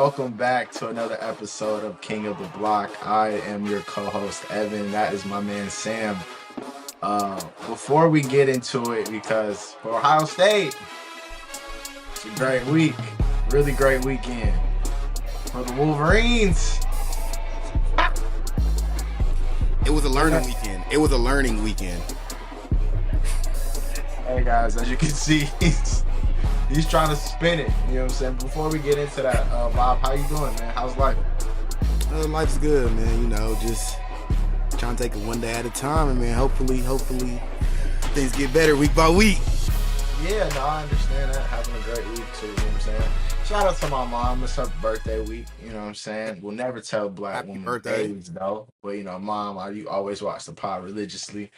Welcome back to another episode of King of the Block. I am your co-host Evan. That is my man Sam. Before we get into it, because for Ohio State, it's a great week, really great weekend. For the Wolverines, It was a learning weekend. It was a learning weekend. hey guys, as you can see, he's trying to spin it. You know what I'm saying? Before we get into that, Bob, how you doing, man? How's life? Life's good, man. Just trying to take it one day at a time, and man, hopefully things get better week by week. Yeah, no, I understand that. Having a great week too, you know what I'm saying? Shout out to my mom. It's her birthday week, you know what I'm saying? We'll never tell black Happy women birthday. days though. But Mom, you always watch the pod religiously.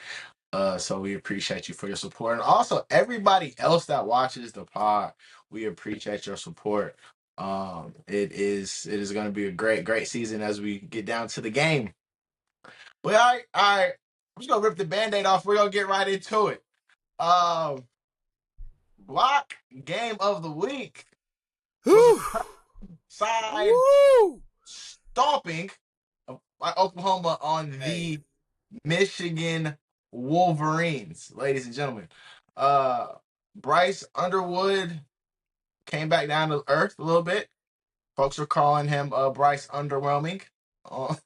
So we appreciate you for your support. And also everybody else that watches the pod, we appreciate your support. It is gonna be a great season as we get down to the game. But all right. I'm just gonna rip the band-aid off. We're gonna get right into it. Um Block game of the week was Whew. a side Woo. stomping by Oklahoma on the Michigan Wolverines, ladies and gentlemen. Bryce Underwood came back down to earth a little bit. Folks are calling him Bryce Underwhelming on,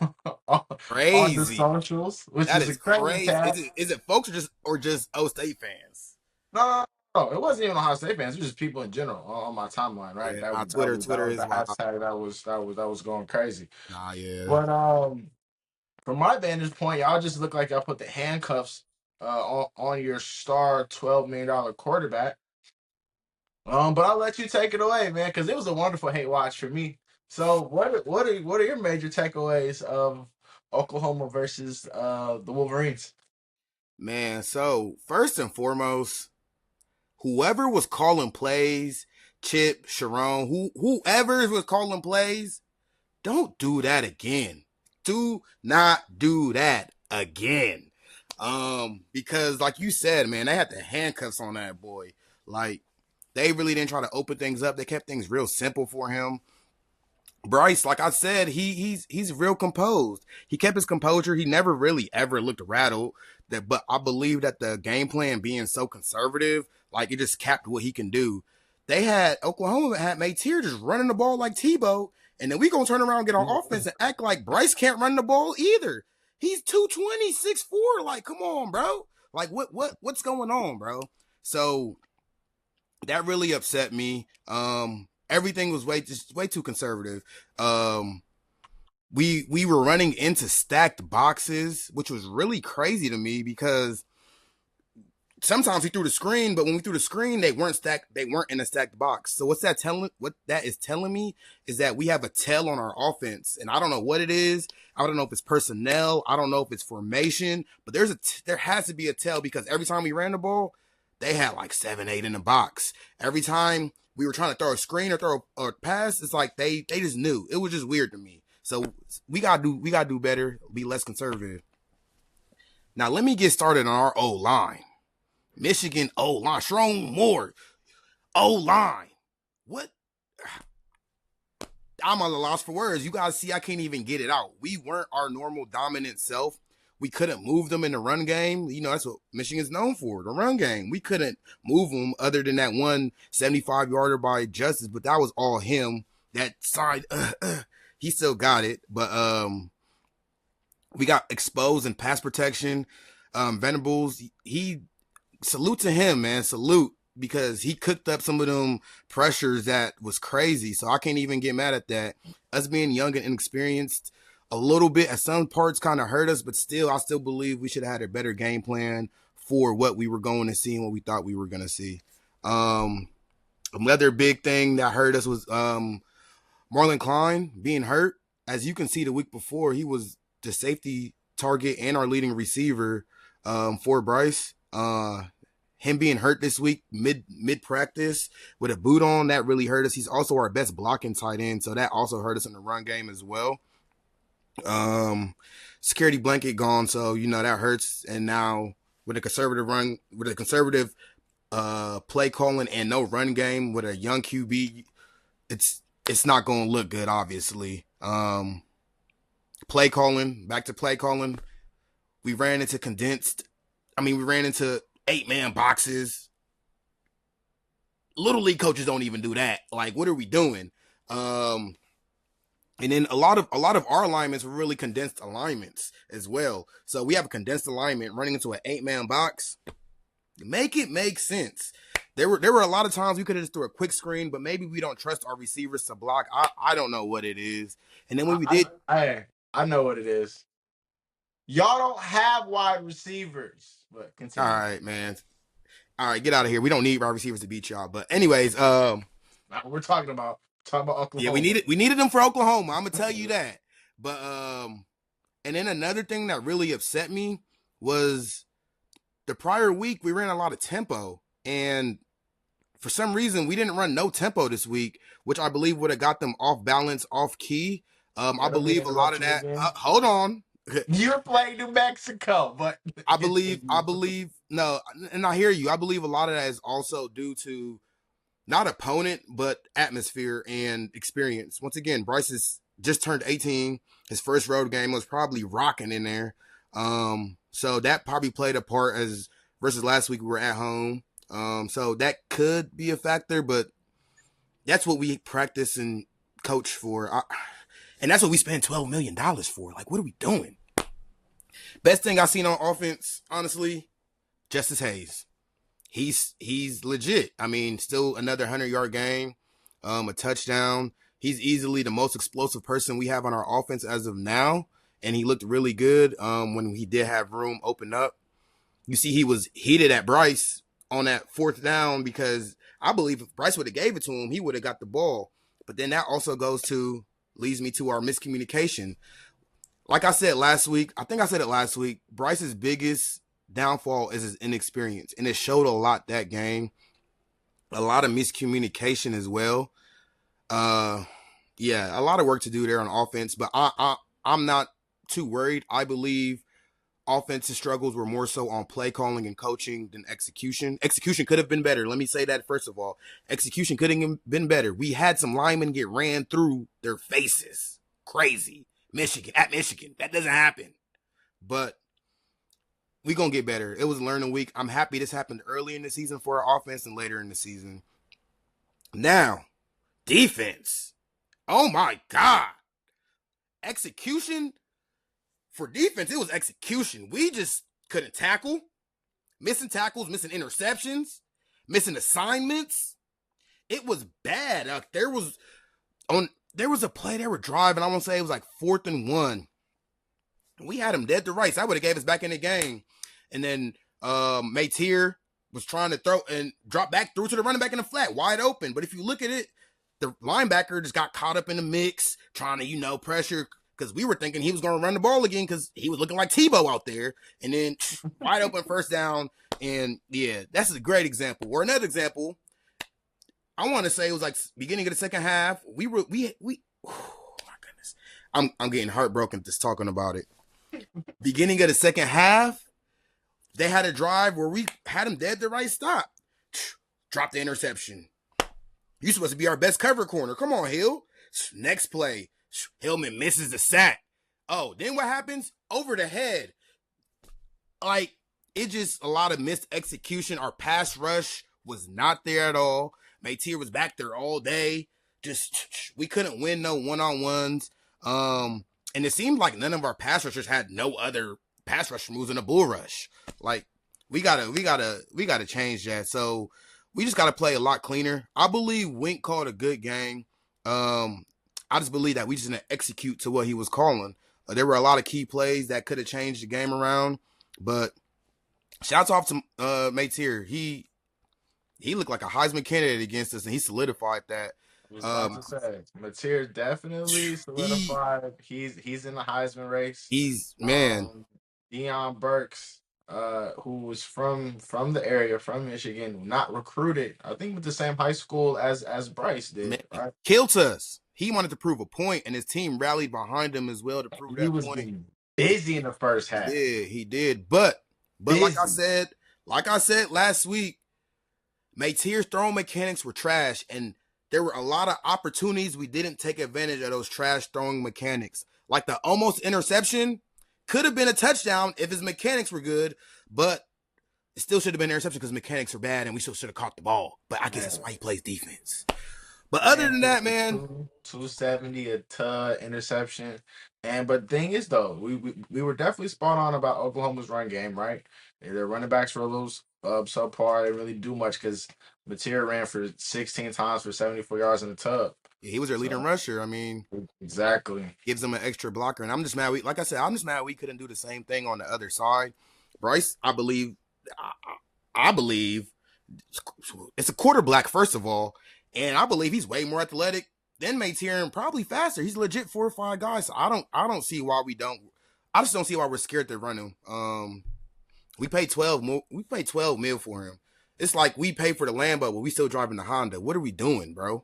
on the Crazy. socials, which That is a is crazy crazy. tag. Is it folks or just O State fans? No, it wasn't even Ohio State fans. It was just people in general on my timeline, right? Yeah, That nah, was that Twitter was that Twitter was the is wild. hashtag that was going crazy. Nah, yeah. But from my vantage point, y'all just look like y'all put the handcuffs on your star $12 million quarterback. But I'll let you take it away, man, because it was a wonderful hate watch for me. So what are your major takeaways of Oklahoma versus the Wolverines? Man, so first and foremost, whoever was calling plays, Chip, Sharon, whoever was calling plays, don't do that again. Do not do that again. Because like you said, man, they had the handcuffs on that boy. Like, they really didn't try to open things up. They kept things real simple for him. Bryce, like I said, he's real composed. He kept his composure. He never really ever looked rattled. But I believe that the game plan being so conservative, like, it just capped what he can do. Oklahoma had made Tier just running the ball like Tebow, and then we gonna turn around and get our offense and act like Bryce can't run the ball either. He's 220, 6'4". Like, come on, bro. Like, what's going on, bro? So that really upset me. Everything was way too conservative. We were running into stacked boxes, which was really crazy to me because sometimes we threw the screen, but when we threw the screen, they weren't stacked. They weren't in a stacked box. So what that is telling me is that we have a tell on our offense, and I don't know what it is. I don't know if it's personnel. I don't know if it's formation, but there has to be a tell because every time we ran the ball, they had like 7, 8 in the box. Every time we were trying to throw a screen or throw a pass, it's like they just knew. It was just weird to me. So we gotta do better, be less conservative. Now let me get started on our O line. Michigan O line, Dante Moore O line. What? I'm at a loss for words. You guys see, I can't even get it out. We weren't our normal dominant self. We couldn't move them in the run game. That's what Michigan's known for, the run game. We couldn't move them other than that one 75-yarder by Justice, but that was all him. That side, he still got it. But we got exposed in pass protection. Venables, salute to him, man. Salute, because he cooked up some of them pressures that was crazy. So I can't even get mad at that. Us being young and inexperienced, a little bit at some parts kind of hurt us, but still, I still believe we should have had a better game plan for what we were going to see and what we thought we were going to see. Another big thing that hurt us was Marlon Klein being hurt. As you can see, the week before, he was the safety target and our leading receiver for Bryce. Him being hurt this week mid practice with a boot on, that really hurt us. He's also our best blocking tight end, so that also hurt us in the run game as well. Security blanket gone, so that hurts. And now with a conservative play calling and no run game with a young QB, it's it's not going to look good, obviously. Play calling, back to play calling. We ran into we ran into 8-man boxes. Little league coaches don't even do that. Like, what are we doing? And then a lot of our alignments were really condensed alignments as well. So we have a condensed alignment running into an 8-man box. Make it make sense. There were a lot of times we could have just threw a quick screen, but maybe we don't trust our receivers to block. I don't know what it is. And then when we did, I know what it is. Y'all don't have wide receivers, but all continue. right, man. All right, get out of here. We don't need wide receivers to beat y'all. But anyways, We're talking about yeah, Oklahoma. we needed them for Oklahoma. I'm gonna tell you that. But and then another thing that really upset me was the prior week we ran a lot of tempo, and for some reason we didn't run no tempo this week, which I believe would have got them off balance, off key. I Let me believe a lot interrupt of you that. again. Hold on. You're playing New Mexico, but I continue. believe no, and I hear you. I believe a lot of that is also due to not opponent, but atmosphere and experience. Once again, Bryce has just turned 18. His first road game was probably rocking in there. So that probably played a part as versus last week we were at home. So that could be a factor, but that's what we practice and coach for. And that's what we spend $12 million for. Like, what are we doing? Best thing I've seen on offense, honestly, Justice Hayes. He's legit. I mean, still another 100-yard game, a touchdown. He's easily the most explosive person we have on our offense as of now, and he looked really good when he did have room open up. You see, he was heated at Bryce on that fourth down because I believe if Bryce would have gave it to him, he would have got the ball. But then that also leads me to our miscommunication. Like I said last week, I think I said it last week, Bryce's biggest downfall is his inexperience, and it showed a lot that game. A lot of miscommunication as well. Yeah, a lot of work to do there on offense, but I'm not too worried. I believe offensive struggles were more so on play calling and coaching than execution. Execution could have been better. Let me say that first of all. Execution could have been better. We had some linemen get ran through their faces. Crazy. Michigan. That doesn't happen. But we gonna get better. It was a learning week. I'm happy this happened early in the season for our offense and later in the season. Now, defense. Oh my God. Execution for defense, it was execution. We just couldn't tackle. Missing tackles, missing interceptions, missing assignments. It was bad. There was a play they were driving. I want to say it was like 4th and 1. We had him dead to rights. I would have gave us back in the game. And then Mateer was trying to throw and drop back through to the running back in the flat, wide open. But if you look at it, the linebacker just got caught up in the mix, trying to, pressure, because we were thinking he was going to run the ball again because he was looking like Tebow out there. And then wide open first down. And yeah, that's a great example. Or another example, I want to say it was like beginning of the second half. We oh my goodness. I'm getting heartbroken just talking about it. Beginning of the second half, they had a drive where we had him dead the right stop. Drop the interception. You're supposed to be our best cover corner. Come on, Hill. Next play. Hillman misses the sack. Oh, then what happens? Over the head. Like, it just a lot of missed execution. Our pass rush was not there at all. Mateer was back there all day. Just, we couldn't win no one-on-ones. And it seemed like none of our pass rushers had no other pass rush moves in a bull rush. Like, we gotta change that. So we just gotta play a lot cleaner. I believe Wink called a good game. I just believe that we just didn't execute to what he was calling. There were a lot of key plays that could have changed the game around. But shouts off to Mateer. He looked like a Heisman candidate against us, and he solidified that. I was about to say, Mateer definitely solidified. He's in the Heisman race. He's man. Deion Burks, who was from the area, from Michigan, not recruited. I think with the same high school as Bryce did. Man, right? killed us. He wanted to prove a point, and his team rallied behind him as well to prove He that was point. getting busy in the first half. Yeah, he did. But Busy. like I said last week, Mateer's throwing mechanics were trash, and there were a lot of opportunities we didn't take advantage of those trash throwing mechanics. Like the almost interception could have been a touchdown if his mechanics were good, but it still should have been an interception because mechanics are bad and we still should have caught the ball. But I guess that's why he plays defense. But other Man, than that, man, 270 a interception. And but the thing is though, we were definitely spot on about Oklahoma's run game, right? Their running backs were a little subpar. They didn't really do much because Mateer ran for 16 times for 74 yards in the tub. he was their leading So rusher. I mean, exactly. gives them an extra blocker. And I'm just mad. Like I said, I'm just mad we couldn't do the same thing on the other side. Bryce, I believe it's a quarterback first of all, and I believe he's way more athletic than Mateer and probably faster. He's legit 4 or 5 guys. So I don't see why we don't. I just don't see why we're scared to run him. We paid 12. We paid 12 mil for him. It's like we paid for the Lambo, but we still driving the Honda. What are we doing, bro?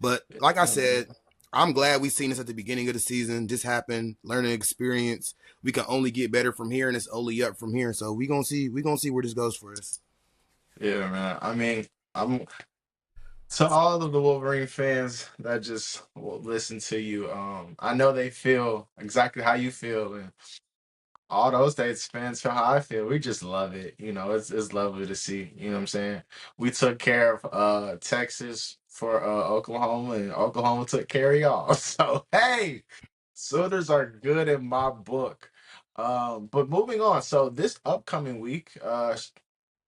But like I said, I'm glad we seen this at the beginning of the season. This happened, learning experience. We can only get better from here, and it's only up from here. So we gonna see where this goes for us. Yeah, man. I mean, I'm to all of the Wolverine fans that just will listen to you. I know they feel exactly how you feel, and all those States fans feel how I feel. We just love it. It's lovely to see. You know what I'm saying? We took care of Texas for Oklahoma, and Oklahoma took care of y'all. So hey, Sooners are good in my book. But moving on. So this upcoming week,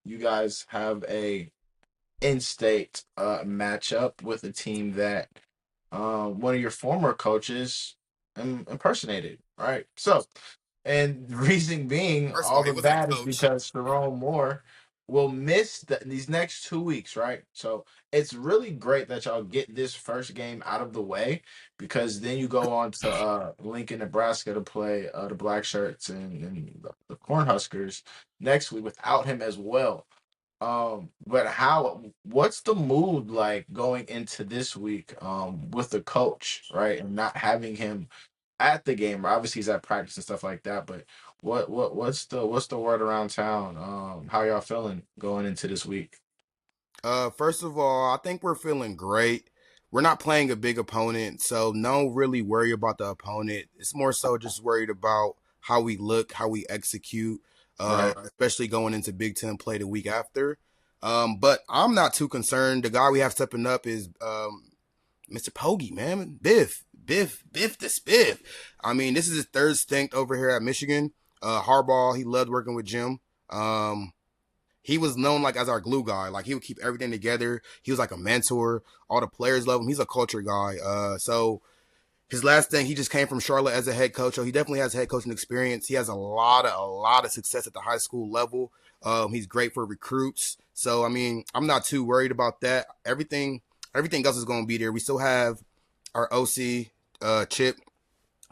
you guys have a in-state matchup with a team that one of your former coaches impersonated, right? So, and the reason being, First of all, all he the wasn't a bad is coach. because Sharon Moore will miss these next 2 weeks, right? So it's really great that y'all get this first game out of the way because then you go on to Lincoln, Nebraska to play the Black Shirts and the Cornhuskers next week without him as well. But what's the mood like going into this week with the coach, right? And not having him at the game. Obviously he's at practice and stuff like that, but what's the word around town? How y'all feeling going into this week? First of all, I think we're feeling great. We're not playing a big opponent, so no really worry about the opponent. It's more so just worried about how we look, how we execute, Right. especially going into Big Ten play the week after. But I'm not too concerned. The guy we have stepping up is Mr. Poggi, man. Biff the Spiff. I mean, this is his third stint over here at Michigan. Harbaugh, he loved working with Jim. He was known like as our glue guy. Like he would keep everything together. He was like a mentor. All the players love him. He's a culture guy. So his last thing, he just came from Charlotte as a head coach. So he definitely has head coaching experience. He has a lot of success at the high school level. He's great for recruits. So I mean, I'm not too worried about that. Everything else is going to be there. We still have our OC, Chip.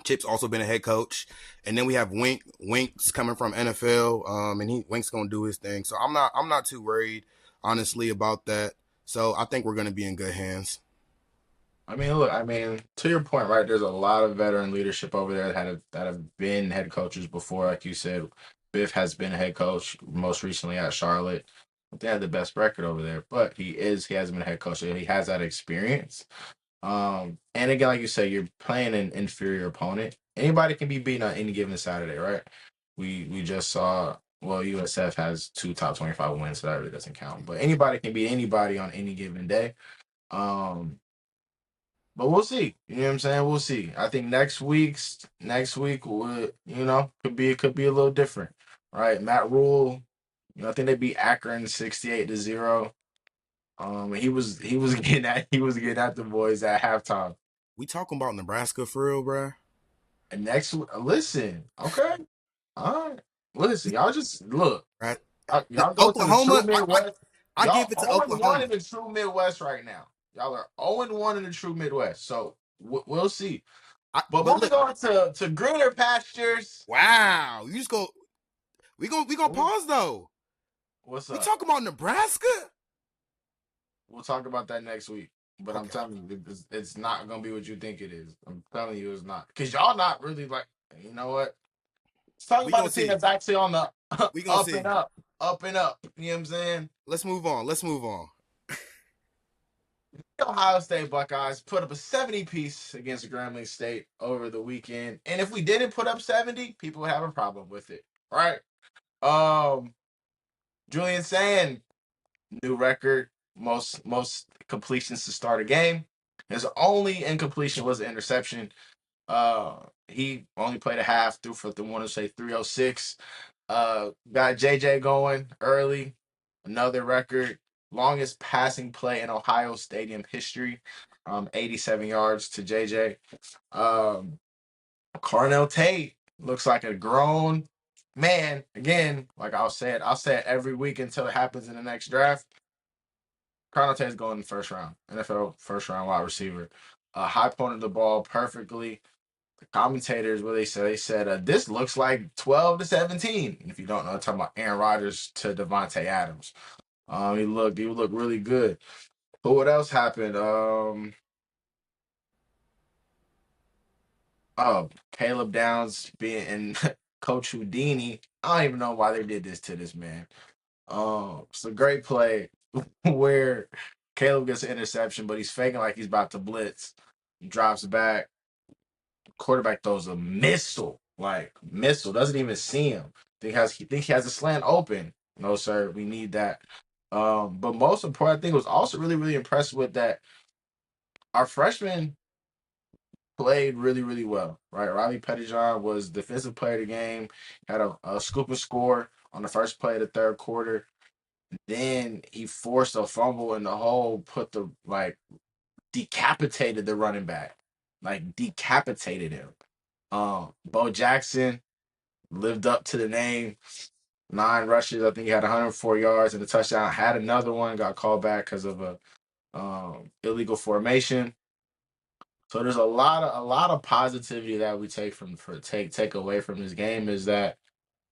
Chip's also been a head coach, and then we have Wink. Wink's coming from NFL, and Wink's gonna do his thing. So I'm not too worried, honestly, about that. So I think we're gonna be in good hands. I mean, look, to your point, right? There's a lot of veteran leadership over there that have been head coaches before. Like you said, Biff has been a head coach most recently at Charlotte. They had the best record over there, but he has been a head coach, so he has that experience. And again, like you said, you're playing an inferior opponent. Anybody can be beaten on any given Saturday, right? We just saw. Well, USF has two top 25 wins, so that really doesn't count. But anybody can beat anybody on any given day. Um, but we'll see. You know what I'm saying? We'll see. I think next week would could be a little different, right? Matt Rule, I think they beat Akron 68-0. He was getting at the boys at halftime. We talking about Nebraska for real, bro? And listen, okay, all right, listen, y'all just look, Right? y'all go to the true Oklahoma, Midwest. I Y'all give it to 0-1 Oklahoma. in the true Midwest right now. Y'all are 0-1 in the true Midwest. So we'll see. But But moving look, on to greener pastures. wow, you just go. We gonna pause though. What's We up? talking about Nebraska? We'll talk about that next week. But I'm Okay, telling you, it's not gonna be what you think it is. I'm telling you, it's not. Cause y'all not really like. You know what? Let's talk we about gonna the team see. that's actually on the We gonna up and see. up, up and up. You know what I'm saying? Let's move on. Let's move on. The Ohio State Buckeyes put up a 70 piece against Grambling State over the weekend. And if we didn't put up 70, people would have a problem with it. Right? Um, Julian Sand, new record, most completions to start a game. His only incompletion was an interception. He only played a half, threw for the one to say 306. Got JJ going early, another record, longest passing play in Ohio Stadium history, 87 yards to JJ. Um, Carnell Tate looks like a grown man again. Like I'll say it every week until it happens in the next draft. Carnell Tate's going in the first round, NFL first round wide receiver. High pointed the ball perfectly. The commentators, what they said, this looks like 12 to 17. And if you don't know, I'm talking about Aaron Rodgers to Devontae Adams. He looked really good. But what else happened? Oh, Caleb Downs being and Coach Houdini. I don't even know why they did this to this man. It's a great play where Caleb gets an interception, but he's faking like he's about to blitz. He drops back. Quarterback throws a missile, like missile, doesn't even see him. Think he has a slant open. No, sir, we need that. But most important, I think was also really, really impressed with that our freshman played really, really well. Right, Riley Pettijohn was defensive player of the game, had a scoop and score on the first play of the third quarter. Then he forced a fumble in the hole, put the like decapitated the running back, like decapitated him. Bo Jackson lived up to the name. 9 rushes. I think he had 104 yards and a touchdown. Had another one, got called back because of a illegal formation. So there's a lot of positivity that we take away from this game is that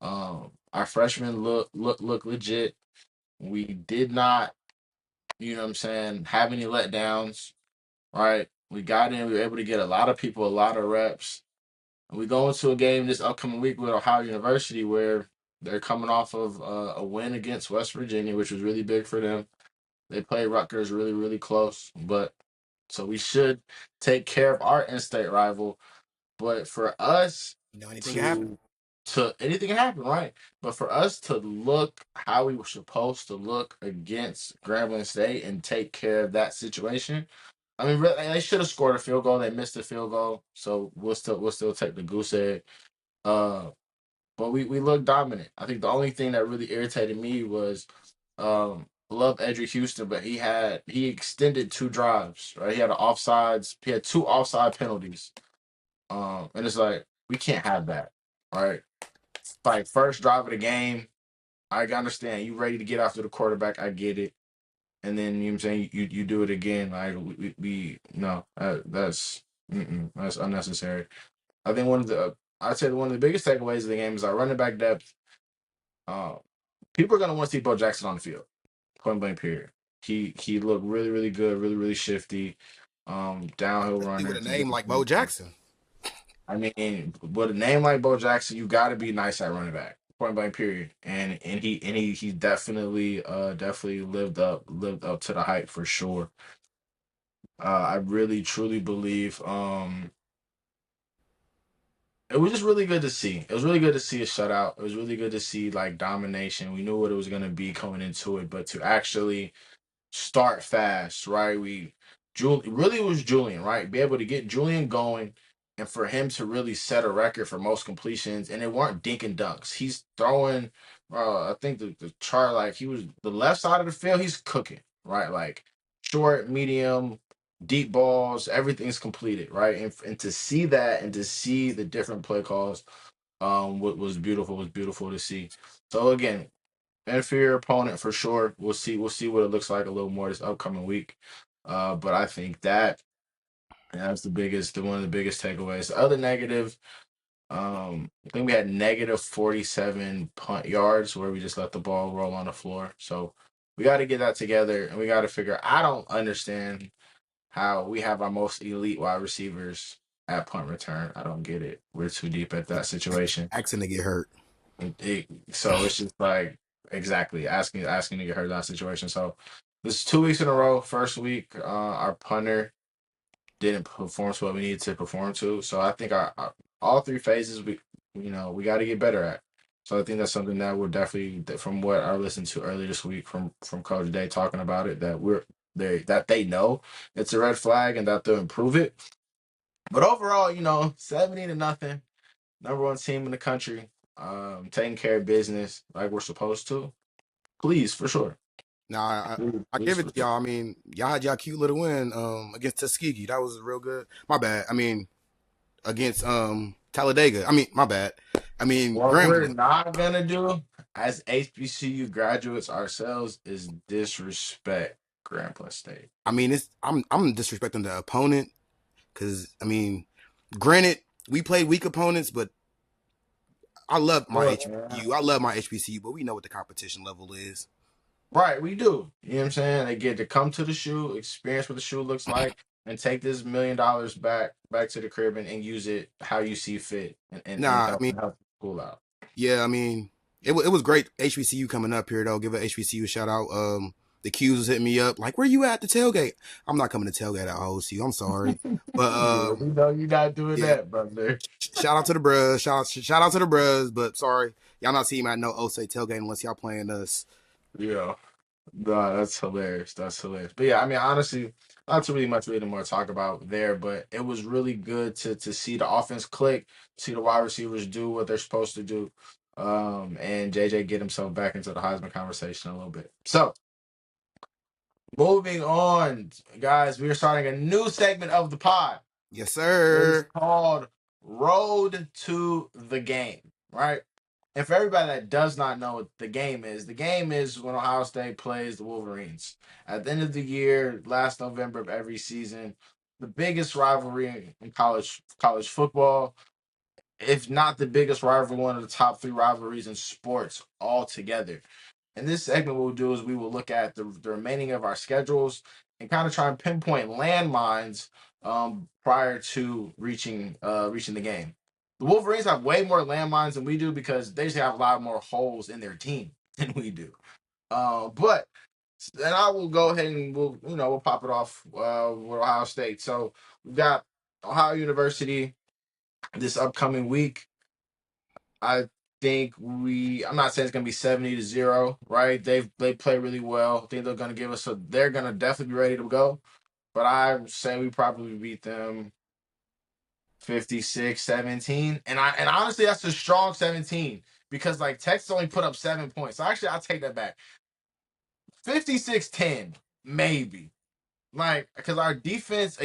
our freshmen look legit. We did not, you know what I'm saying, have any letdowns, right? We got in, we were able to get a lot of people a lot of reps. We go into a game this upcoming week with Ohio University where they're coming off of a win against West Virginia, which was really big for them. They play Rutgers really, really close, but so we should take care of our in-state rival. But for us You know, anything can happen. to anything can happen, right? But for us to look how we were supposed to look against Grambling State and take care of that situation, I mean, really, they should have scored a field goal. They missed the field goal, so we'll still take the goose egg. Uh, but we looked dominant. I think the only thing that really irritated me was love Edric Houston, but he extended 2 drives. Right, he had offsides. He had 2 offside penalties. And it's like we can't have that. Right, like first drive of the game. I understand you ready to get after the quarterback. I get it. And then you know what I'm saying you do it again. Like we no that's unnecessary. I think I'd say one of the biggest takeaways of the game is our running back depth. Uh, People are gonna want to see Bo Jackson on the field. Point blank period. He looked really really good, really really shifty. Downhill Especially runner. with a name like Bo Jackson. I mean, with a name like Bo Jackson, you got to be nice at running back. Point blank period. And he definitely lived up to the hype for sure. I really truly believe it was just really good to see. It was really good to see a shutout. It was really good to see like domination. We knew what it was gonna be coming into it, but to actually start fast, right? Really was Julian, right? Be able to get Julian going and for him to really set a record for most completions, and it weren't dink and dunks. He's throwing I think the chart like he was the left side of the field, he's cooking, right? Like short, medium, deep balls, everything's completed, right? And to see that and to see the different play calls what was beautiful to see. So again, inferior opponent for sure. We'll see what it looks like a little more this upcoming week. But I think that's one of the biggest takeaways. The other negative, I think we had negative 47 punt yards where we just let the ball roll on the floor. So we got to get that together and we got to figure. I don't understand how we have our most elite wide receivers at punt return. I don't get it. We're too deep at that situation. Accent to get hurt. So it's just like exactly asking to get hurt in that situation. So This is 2 weeks in a row. First week, our punter didn't perform to what we needed to perform to. So I think our all three phases we got to get better at. So I think that's something that we're definitely from what I listened to earlier this week from Coach Day talking about it that they know it's a red flag and that they'll improve it. But overall, 70-0, number one team in the country, taking care of business like we're supposed to. Please, for sure. Nah, I Please, give it for to sure. y'all. I mean, y'all had y'all cute little win against Tuskegee. That was real good. My bad. I mean, against Talladega. I mean, my bad. I mean, What we're Grambling. not gonna do as HBCU graduates ourselves is disrespect Grambling State. I mean, I'm disrespecting the opponent because I mean, granted, we played weak opponents, but I love my Look, HBCU. I love my HBCU, but we know what the competition level is. right, we do. You know what I'm saying? They get to come to the shoe, experience what the shoe looks like, and take this $1 million back to the crib and use it how you see fit and Nah, I help mean, and help the school out. yeah, I mean, it was great HBCU coming up here though. Give a HBCU a shout out. The Qs was hitting me up like, "Where you at the tailgate?" I'm not coming to tailgate at OSU. I'm sorry, but Yeah, we know you're not doing yeah. that, brother. Shout out to the Bros. Shout out to the Bros. But sorry, y'all not seeing me at no Osei tailgate unless y'all playing us. Yeah. Nah, that's hilarious. That's hilarious. But yeah, I mean, honestly, not too really much really more to talk about there, but it was really good to see the offense click, see the wide receivers do what they're supposed to do, and JJ get himself back into the Heisman conversation a little bit. So moving on, guys, we are starting a new segment of the pod. Yes, It is sir. called Road to the Game, right? And for everybody that does not know what the game is when Ohio State plays the Wolverines. At the end of the year, last November of every season, the biggest rivalry in college football, if not the biggest rivalry, one of the top three rivalries in sports altogether. In this segment, what we'll do is we will look at the remaining of our schedules and kind of try and pinpoint landmines prior to reaching the game. The Wolverines have way more landmines than we do because they just have a lot more holes in their team than we do. But and I will go ahead and we'll pop it off with Ohio State. So we've got Ohio University this upcoming week. I think I'm not saying it's gonna be 70-0, right? They play really well. I think they're gonna give us they're gonna definitely be ready to go. But I say we probably beat them 56-17. And honestly that's a strong 17 because like Texas only put up 7 points. So actually I'll take that back. 56-10, maybe. Like, because our defense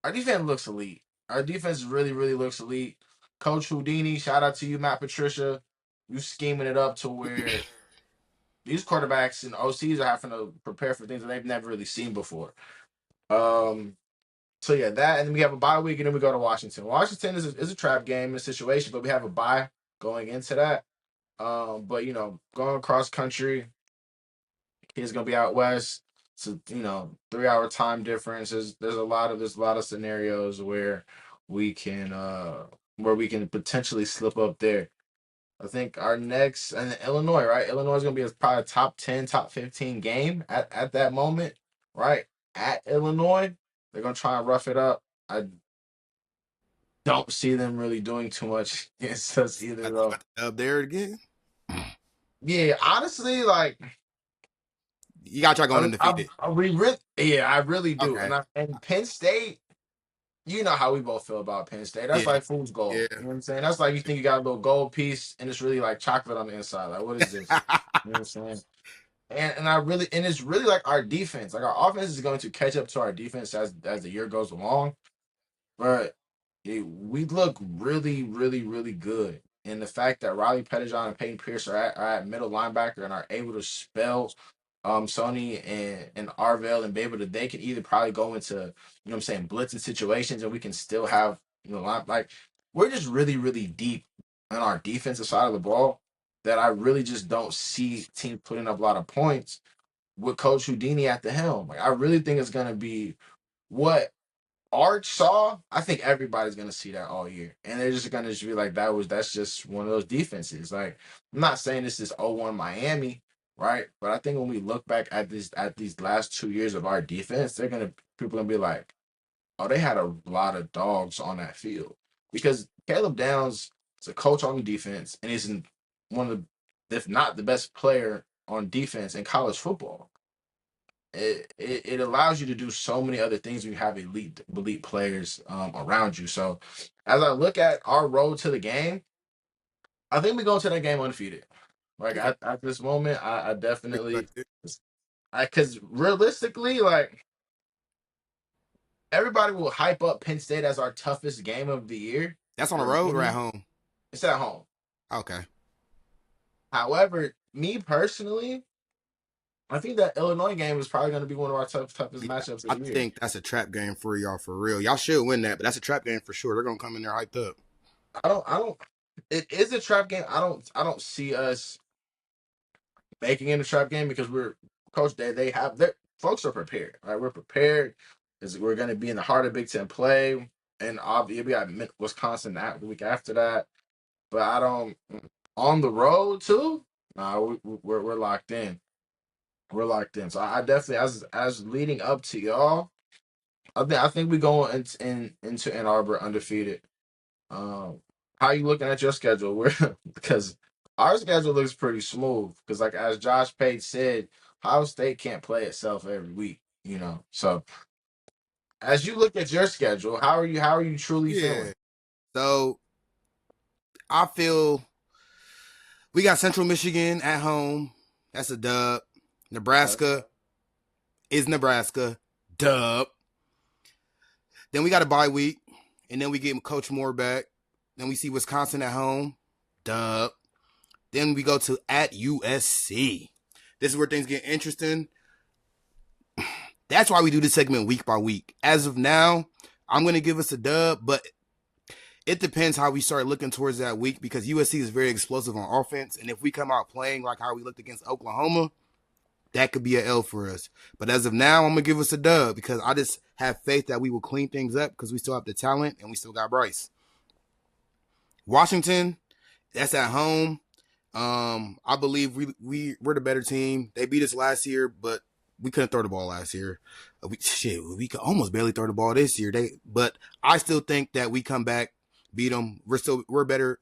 looks elite. Our defense really, really looks elite. Coach Houdini, shout out to you, Matt Patricia. You scheming it up to where these quarterbacks and OCs are having to prepare for things that they've never really seen before. Um, so yeah, that and then we have a bye week and then we go to Washington. Washington is a trap game in a situation, but we have a bye going into that. But going across country, he's gonna be out west. So 3 hour time difference. There's a lot of scenarios where we can potentially slip up there. I think our next and Illinois, right? Illinois is gonna be probably a top 10, top 15 game at that moment, right? At Illinois, they're gonna try and rough it up. I don't see them really doing too much against us either, You though. got the dub there again. Yeah, honestly, like You got to try going undefeated. I really do. Okay. And Penn State, you know how we both feel about Penn State. That's Yeah. like fool's Yeah. gold. You know what I'm saying? That's like you think you got a little gold piece and it's really like chocolate on the inside. Like, what is this? You know what I'm saying? And it's really like our defense. Like our offense is going to catch up to our defense as the year goes along. But we look really, really, really good. And the fact that Riley Pettijohn and Peyton Pierce are at middle linebacker and are able to spell Sony and Arvell and be able to they can either probably go into what I'm saying blitzing situations and we can still have like we're just really, really deep on our defensive side of the ball that I really just don't see teams putting up a lot of points with Coach Houdini at the helm. Like I really think it's gonna be what Arch saw, I think everybody's gonna see that all year, and they're just gonna just be like, that's just one of those defenses. Like, I'm not saying this is 0-1 Miami, right? But I think when we look back at these last 2 years of our defense, people gonna be like, oh, they had a lot of dogs on that field because Caleb Downs is a coach on the defense and he's one of the, if not the best player on defense in college football. It allows you to do so many other things when you have elite players around you. So as I look at our road to the game, I think we go to that game undefeated. Like Okay. at this moment, I definitely Respect it. because realistically, like everybody will hype up Penn State as our toughest game of the year. That's on the For road or at me, home? it's at home. Okay. However, me personally, I think that Illinois game is probably going to be one of our toughest Yeah, matchups of I the year. think that's a trap game for y'all for real. Y'all should win that, but that's a trap game for sure. They're gonna come in there hyped up. I don't. It is a trap game. I don't see us making it a trap game because we're coach. They have their folks are prepared. Right, we're prepared. Is we're going to be in the heart of Big Ten play, and obviously we got Wisconsin the week after that. But I don't on the road too. Nah, we're locked in. We're locked in. So I definitely as leading up to y'all, I think we go into Ann Arbor undefeated. Um, how you looking at your schedule? Where because our schedule looks pretty smooth. Because like as Josh Pate said, Ohio State can't play itself every week. So as you look at your schedule, how are you truly Yeah. feeling? So I feel we got Central Michigan at home. That's a dub. Okay. Nebraska is Nebraska. Dub. Then we got a bye week, and then we get Coach Moore back. Then we see Wisconsin at home. Dub. Then we go to at USC. This is where things get interesting. That's why we do this segment week by week. As of now, I'm going to give us a dub, but it depends how we start looking towards that week because USC is very explosive on offense. And if we come out playing like how we looked against Oklahoma, that could be an L for us. But as of now, I'm going to give us a dub because I just have faith that we will clean things up because we still have the talent and we still got Bryce. Washington, that's at home. I believe we're the better team. They beat us last year, but we couldn't throw the ball last year. We could almost barely throw the ball this year. But I still think that we come back, beat them. We're better.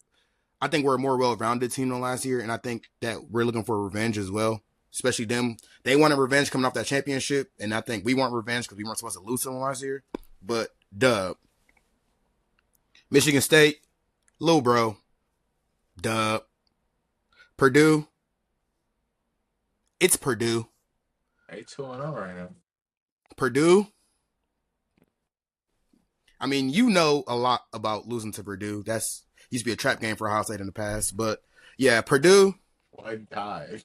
I think we're a more well-rounded team than last year, and I think that we're looking for revenge as well. Especially them, they wanted revenge coming off that championship, and I think we want revenge because we weren't supposed to lose to them last year. But dub, Michigan State, little bro, dub. Purdue, it's Purdue. 2-0 right now. Purdue. I mean, you know a lot about losing to Purdue. That's used to be a trap game for Ohio State in the past, but yeah, Purdue. One tie.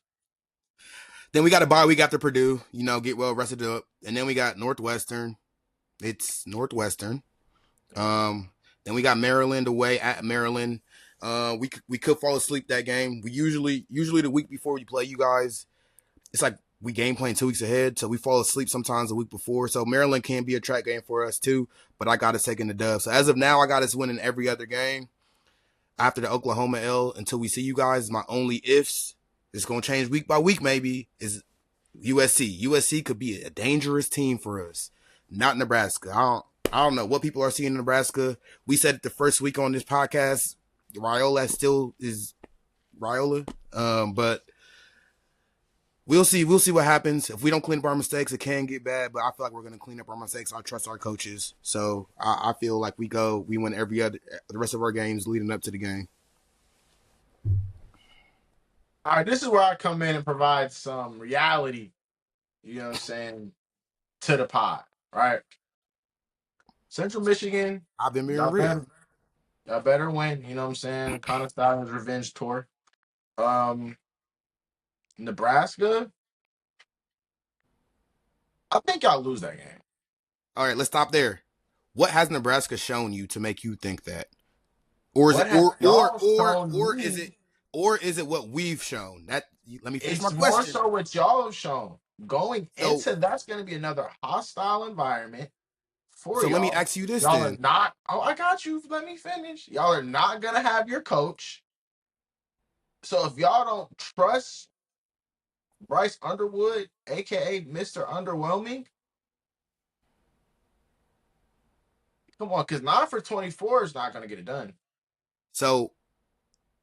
Then we got a bye week after Purdue. Get well rested up, and then we got Northwestern. It's Northwestern. Then we got Maryland away at Maryland. We could fall asleep that game. We usually the week before we play you guys, it's like we game plan 2 weeks ahead, so we fall asleep sometimes a week before. So Maryland can be a track game for us too, but I got us taking the dub. So as of now, I got us winning every other game after the Oklahoma L until we see you guys. My only ifs, it's gonna change week by week. Maybe is USC. USC could be a dangerous team for us. Not Nebraska. I don't know what people are seeing in Nebraska. We said it the first week on this podcast. Raiola still is Raiola, but we'll see. We'll see what happens. If we don't clean up our mistakes, it can get bad. But I feel like we're going to clean up our mistakes. I trust our coaches, so I feel like we win the rest of our games leading up to the game. All right, this is where I come in and provide some reality. You know what I'm saying to the pod, right? Central Michigan, I've been being y'all real. better, y'all better win. You know what I'm saying? Connor Stalions revenge tour. Um, Nebraska, I think y'all lose that game. All right, let's stop there. What has Nebraska shown you to make you think that? Or is it What have y'all shown is me? it what we've shown? Let me finish my It's more question. so what y'all have shown. Going So into that's going to be another hostile environment for so let me y'all. ask you this Y'all are then. not. Oh, I got you. Let me finish. Y'all are not going to have your coach. So if y'all don't trust Bryce Underwood, aka Mr. Underwhelming. Come on, because 9 for 24 is not gonna get it done. So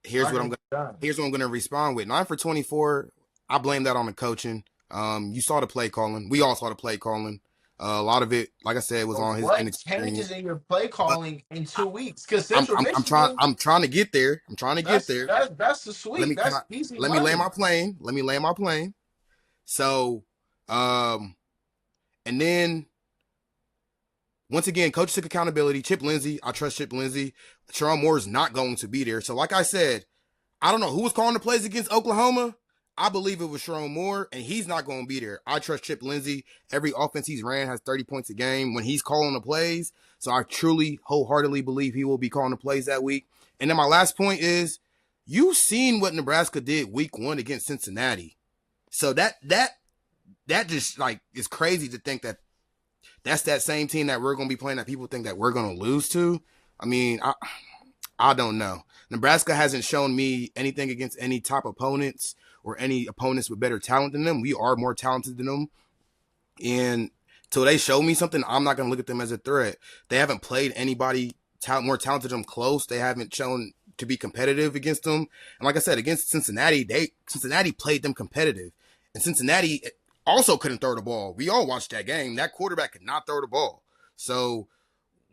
It's here's not what gonna I'm get gonna it done. here's what I'm gonna respond with. 9 for 24. I blame that on the coaching. You saw the play calling. We all saw the play calling. A lot of it, like I said, was But on his what inexperience. changes in your play But calling in 2 weeks? Because I'm Central I'm I'm trying Michigan, I'm trying to get there. I'm trying to get that's there. that's that's the Let sweep. me can That's I, easy let me land money. my plane. Let me land my plane. So, um, and then once again, coach took accountability. Chip Lindsey, I trust Chip Lindsey. Sharon Moore is not going to be there. So, like I said, I don't know who was calling the plays against Oklahoma. I believe it was Sharon Moore, and he's not going to be there. I trust Chip Lindsey. Every offense he's ran has 30 points a game when he's calling the plays. So I truly, wholeheartedly believe he will be calling the plays that week. And then my last point is, you've seen what Nebraska did week 1 against Cincinnati. So that just like is crazy to think that that's that same team that we're going to be playing that people think that we're going to lose to. I mean, I don't know. Nebraska hasn't shown me anything against any top opponents or any opponents with better talent than them. We are more talented than them. And till they show me something, I'm not going to look at them as a threat. They haven't played anybody more talented than them close. They haven't shown to be competitive against them. And like I said, against Cincinnati, Cincinnati played them competitive. And Cincinnati also couldn't throw the ball. We all watched that game. That quarterback could not throw the ball. So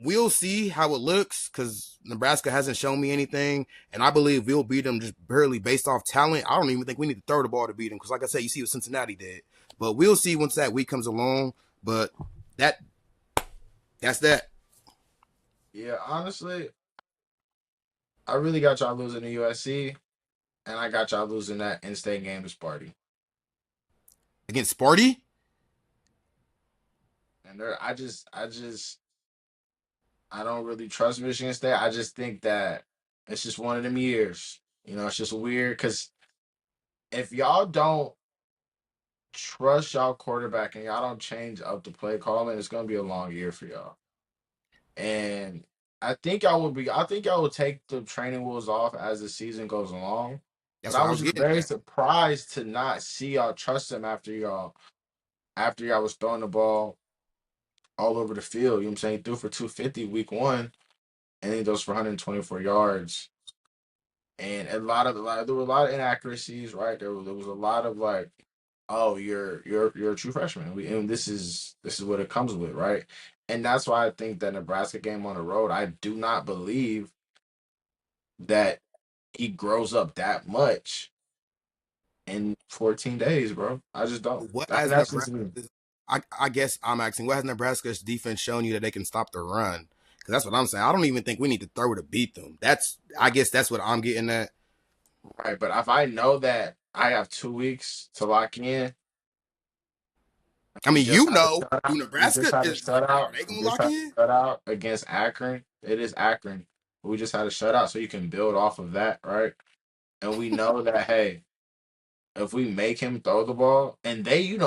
we'll see how it looks because Nebraska hasn't shown me anything, and I believe we'll beat them just barely based off talent. I don't even think we need to throw the ball to beat them because, like I said, you see what Cincinnati did. But we'll see once that week comes along. But that that's that Yeah, honestly, I really got y'all losing to USC, and I got y'all losing that in-state game to Sparty. against Sparty. And I don't really trust Michigan State. I just think that it's just one of them years. It's just weird because if y'all don't trust y'all quarterback and y'all don't change up the play calling, it's gonna be a long year for y'all. And I think y'all will take the training wheels off as the season goes along. But That's I what I was was just getting very at. surprised to not see y'all trust him after y'all was throwing the ball all over the field. You know what I'm saying? He threw for 250 week 1 and then he throws for 124 yards. And there were a lot of inaccuracies, right? There was a lot of like, oh, you're a true freshman. And this is what it comes with, right? And that's why I think that Nebraska game on the road, I do not believe that he grows up that much in 14 days, bro. I just don't. What And has that's just Nebraska? me. I guess I'm asking, what has Nebraska's defense shown you that they can stop the run? Because that's what I'm saying. I don't even think we need to throw to beat them. I guess that's what I'm getting at. Right. But if I know that I have 2 weeks to lock in, I we mean, just had a do shutout. We just Nebraska had a is like, shutout. are they We gonna just lock had in? a shutout against Akron. It is Akron. We just had a shutout, so you can build off of that, right? And we know that hey, if we make him throw the ball, and they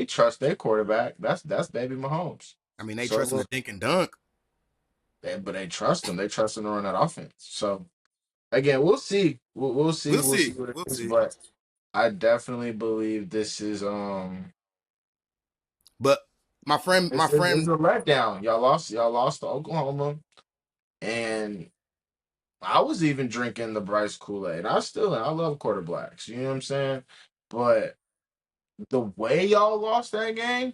trust their quarterback. That's baby Mahomes. I mean, they So trusting the dink and dunk. but they trust him. They trust him to run that offense. So again, we'll see. We'll see. We'll We'll see see. what it We'll is. see. But I definitely believe But my it's friend, a letdown. Y'all lost to Oklahoma, and I was even drinking the Bryce Kool-Aid. I love quarterbacks. You know what I'm saying? But the way y'all lost that game,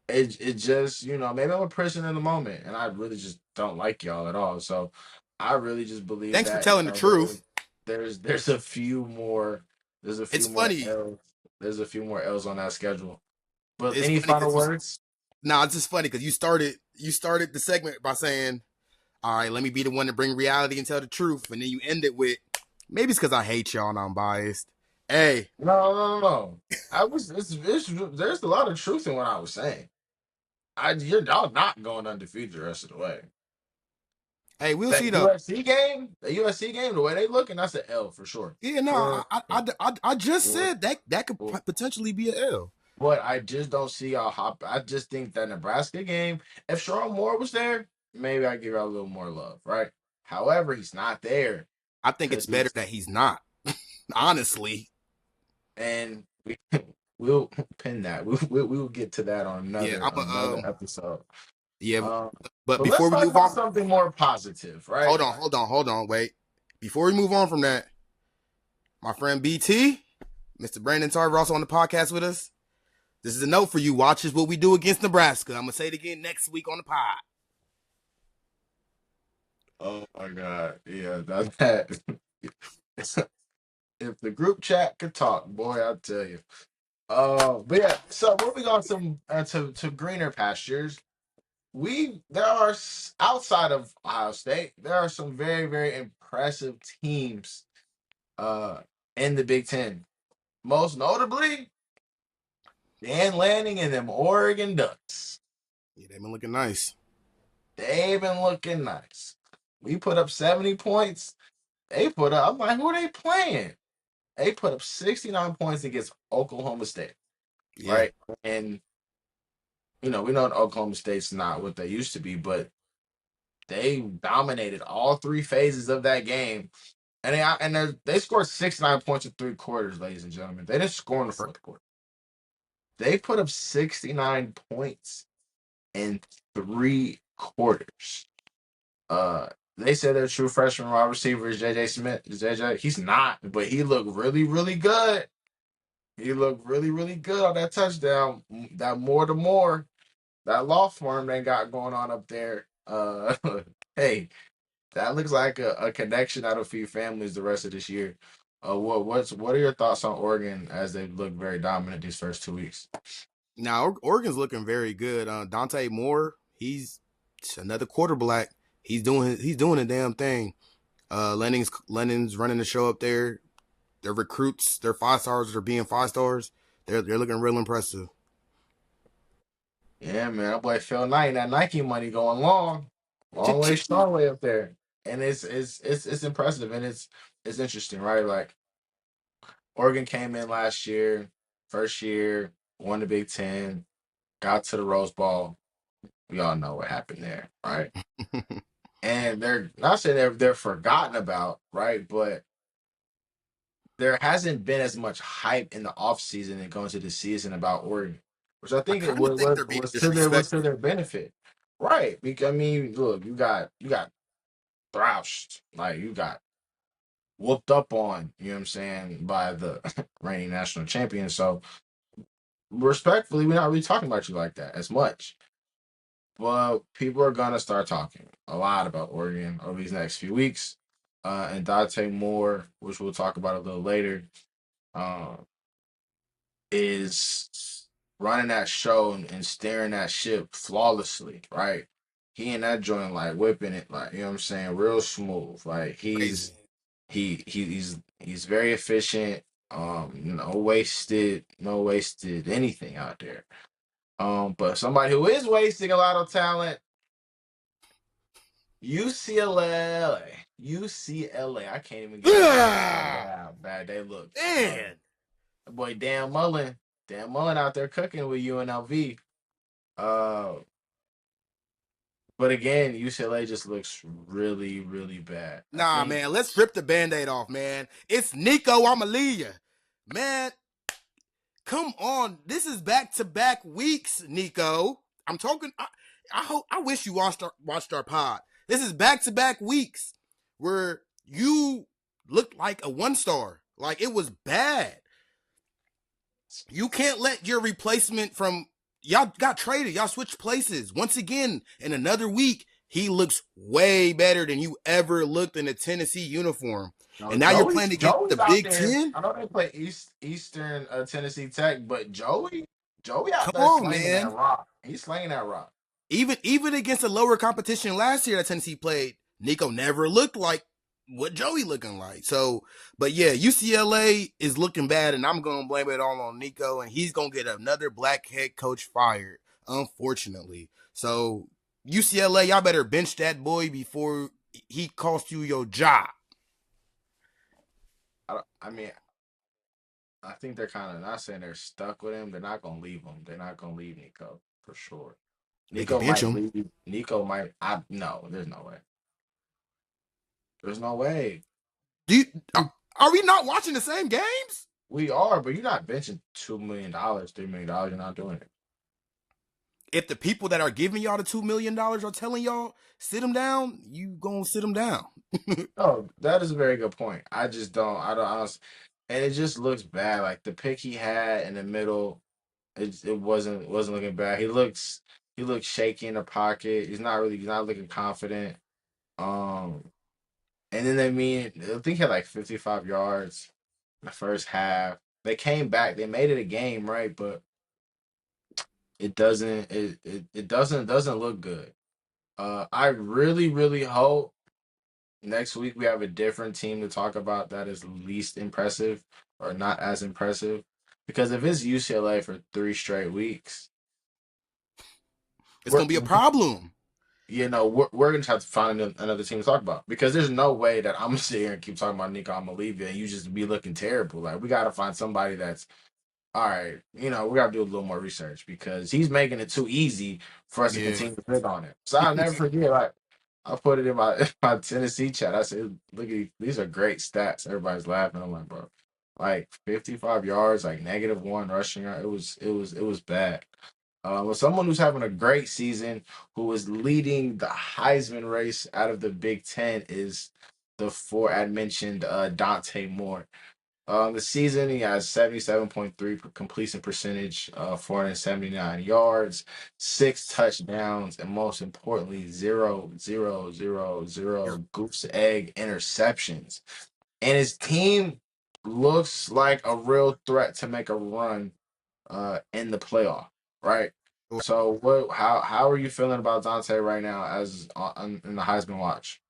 it just maybe I'm a person in the moment, and I really just don't like y'all at all. So I really just believe thanks for that telling the truth. there's a few more It's funny. L's. There's a few more L's on that schedule. But It's any funny final because words? it's just funny because you started the segment by saying, "All right, let me be the one to bring reality and tell the truth," and then you end it with, "Maybe it's because I hate y'all and I'm biased." Hey, No. I was there's a lot of truth in what I was saying. Y'all not going undefeated the rest of the way. hey, we'll see That though. USC game, the way they looking, that's an L for sure. Yeah, no, For, I just for, said that could for, potentially be an L. but I just don't see y'all hop. I just think that Nebraska game, if Sharon Moore was there, maybe I give y'all a little more love, right? However, he's not there I think it's because better he's that he's not. Honestly, and we'll pin that. We will get to that on Yeah, another episode. yeah, Um, but but let's before we talk move about on, something more positive, right? hold on, wait. Before we move on from that, my friend BT, Mr. Brandon Tarver, also on the podcast with us. This is a note for you. Watch us what we do against Nebraska. I'm gonna say it again next week on the pod. Oh my God, yeah, that. If the group chat could talk, boy, I'll tell you. But yeah, so moving on to greener pastures. There are outside of Ohio State, there are some very very impressive teams uh in the Big Ten. Most notably, Dan Lanning and them Oregon Ducks. Yeah, they've been looking nice. They've been looking nice. We put up 70 points. They put up. I'm like, who are they playing? They put up 69 points against Oklahoma State, Yeah, right? And we know Oklahoma State's not what they used to be, but they dominated all three phases of that game. And they scored 69 points in 3 quarters, ladies and gentlemen. They didn't score in the fourth quarter. They put up 69 points in 3 quarters. Uh, they said their true freshman wide receiver is JJ Smith. JJ, he's not, but he looked really, really good. He looked really, really good on that touchdown. That more to more, that law firm they got going on up there. Hey, that looks like a connection that'll feed families the rest of this year. What are your thoughts on Oregon as they look very dominant these first 2 weeks? now Oregon's looking very good. Dante Moore, he's another quarter black. He's doing a damn thing. Lennon's running the show up there. Their recruits, their 5 stars, they're being 5 stars. They're looking real impressive. Yeah, man, that boy Phil Knight, that Nike money going long way, strong way up there, and it's impressive and it's interesting, right? Like Oregon came in last year, first year, won the Big Ten, got to the Rose Bowl. We all know what happened there, right? And they're not saying they're forgotten about, right? But there hasn't been as much hype in the offseason and going to the season about Oregon, which I I think it kind of was think was, they're being was to disrespected. their benefit, right? Because I mean, look, you got thrashed, like you got whooped up on, you know what I'm saying, by the reigning national champion. So respectfully, we're not really talking about you like that as much. But people are gonna start talking a lot about Oregon over these next few weeks. And Dante Moore, which we'll talk about a little later, uh, is running that show and steering that ship flawlessly, right? He and that joint like whipping it, like you know what I'm saying, real smooth. Like Crazy. he's very efficient. No wasted anything out there. But somebody who is wasting a lot of talent, UCLA. UCLA. I can't even get it out. Ah, How bad they look. man. Boy, Dan Mullen out there cooking with UNLV. Uh, but again, UCLA just looks really, really bad. I Nah, think man. Let's rip the band-aid off, man. It's Nico Amalia. Man, come on. This is back-to-back weeks, Nico. I'm talking. I wish you watched our pod. This is back-to-back weeks where you looked like a 1 star. Like it was bad. You can't let your replacement from y'all got traded. Y'all switched places once again in another week. He looks way better than you ever looked in a Tennessee uniform. no, And now you're playing against the Joey's out Big there. Ten. I know they play Eastern Tennessee Tech, but Joey out Come there on, slinging that man. rock. He's slinging that rock. Even against the lower competition last year that Tennessee played, Nico never looked like what Joey looking like. So, but yeah, UCLA is looking bad, and I'm gonna blame it all on Nico, and he's gonna get another black head coach fired, unfortunately. So UCLA, y'all better bench that boy before he costs you your job. I mean, I think they're kind of not saying they're stuck with him. They're not gonna leave him. They're not gonna leave Nico for sure. They could Nico bench might him. leave. Nico might. I no. There's no way. There's no way. Do you, are we not watching the same games? we are, but you're not benching $2 million, $3 million. You're not doing it. If the people that are giving y'all the $2 million are telling y'all sit them down, you gonna sit them down. Oh, that is a very good point. I just don't. I don't. And it just looks bad. Like the pick he had in the middle, it wasn't looking bad. He looks shaky in the pocket. He's not looking confident. Um, and then I think he had like 55 yards in the first half. They came back. They made it a game, right? But it doesn't look good. I really, really hope next week we have a different team to talk about that is least impressive or not as impressive. Because if it's UCLA for 3 straight weeks, It's we're gonna be a problem. we're gonna have to find another team to talk about. Because there's no way that I'm gonna sit here and keep talking about Nico Amalivia and you just be looking terrible. Like we gotta find somebody that's all right. We gotta do a little more research because he's making it too easy for us to Yeah. continue to pick on him. So I'll never forget. Like I put it in my my Tennessee chat. I said, "Look at these are great stats." Everybody's laughing. I'm like, bro, like 55 yards, like -1 rushing yard. It was bad. With someone who's having a great season, who is leading the Heisman race out of the Big Ten, is the mentioned Dante Moore. The season he has 77.3 completion percentage, 479 yards, 6 touchdowns, and most importantly, zero, zero, zero, You're- zero goose egg interceptions. And his team looks like a real threat to make a run in the playoff, right? So how are you feeling about Dante right now as in the Heisman watch?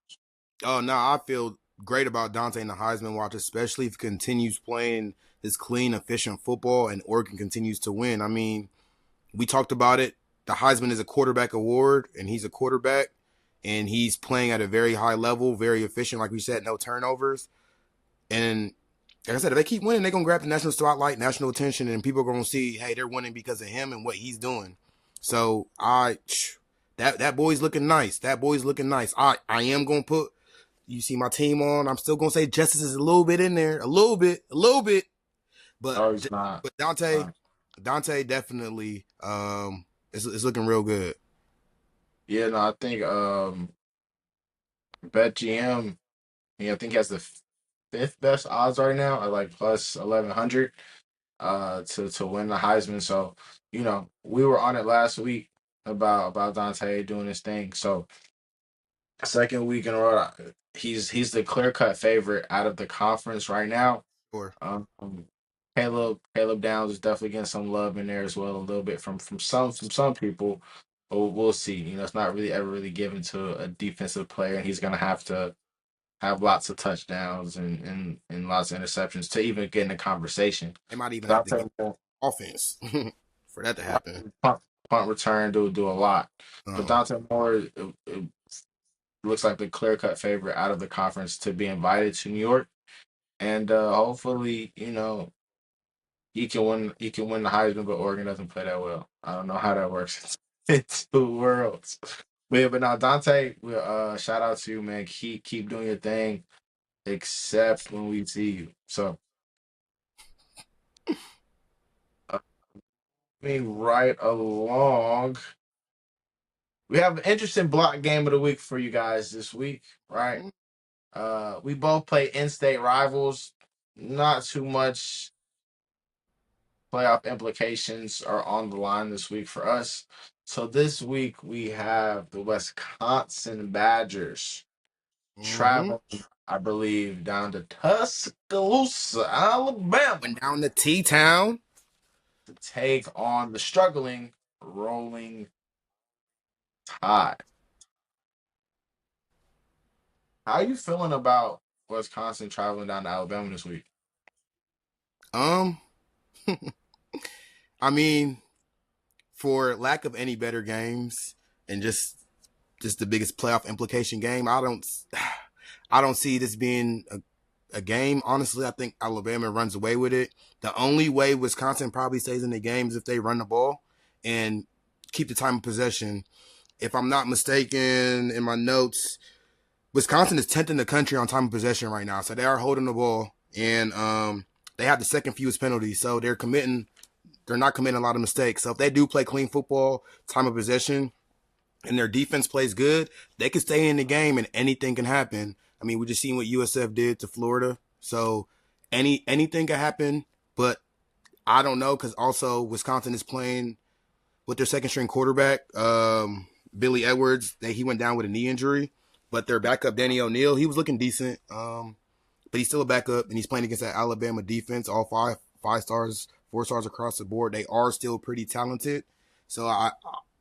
Oh no, I feel great about Dante in the Heisman watch, especially if he continues playing this clean, efficient football and Oregon continues to win. I mean, we talked about it. The Heisman is a quarterback award, and he's a quarterback, and he's playing at a very high level, very efficient, like we said, no turnovers. And like I said, if they keep winning, they're gonna grab the national spotlight, national attention, and people are gonna see, hey, they're winning because of him and what he's doing. So that boy's looking nice. That boy's looking nice. I am gonna put you see my team on. I'm still gonna say justice is a little bit in there, a little bit. But No, he's not. but Dante definitely it's looking real good. Yeah, no, I think BetGM, I think he has the fifth best odds right now at like plus 1100 to win the Heisman. So, we were on it last week about Dante doing his thing. So, second week in a row, he's the clear-cut favorite out of the conference right now. Or Um Caleb Downs is definitely getting some love in there as well, a little bit from some people. But we'll see. It's not really ever really given to a defensive player, and he's gonna have to have lots of touchdowns and lots of interceptions to even get in the conversation. they might even have to Dante get Moore, offense for that to happen. punt, punt return do a lot, but Um, Dante Moore it looks like the clear cut favorite out of the conference to be invited to New York, and hopefully he can win the Heisman, but Oregon doesn't play that well. I don't know how that works. It's two worlds. But now Dante, shout out to you, man. Keep doing your thing, except when we see you. So uh, right along. We have an interesting block game of the week for you guys this week, right? We both play in-state rivals. Not too much playoff implications are on the line this week for us. So this week we have the Wisconsin Badgers mm-hmm. traveling, I believe, down to Tuscaloosa, Alabama, Went down to T Town. to take on the struggling Rolling Tide. How you feeling about Wisconsin traveling down to Alabama this week? Um, I mean, for lack of any better games and just the biggest playoff implication game, I don't see this being a game. Honestly, I think Alabama runs away with it. The only way Wisconsin probably stays in the game is if they run the ball and keep the time of possession. If I'm not mistaken, in my notes, Wisconsin is 10th in the country on time of possession right now, so they are holding the ball and they have the second fewest penalties, so they're not committing a lot of mistakes. So if they do play clean football, time of possession, and their defense plays good, they can stay in the game and anything can happen. I mean, we just seen what USF did to Florida. So anything can happen, but I don't know because also Wisconsin is playing with their second string quarterback, Billy Edwards. He went down with a knee injury, but their backup Danny O'Neal, he was looking decent, but he's still a backup and he's playing against that Alabama defense. All five stars, 4 stars across the board. They are still pretty talented, so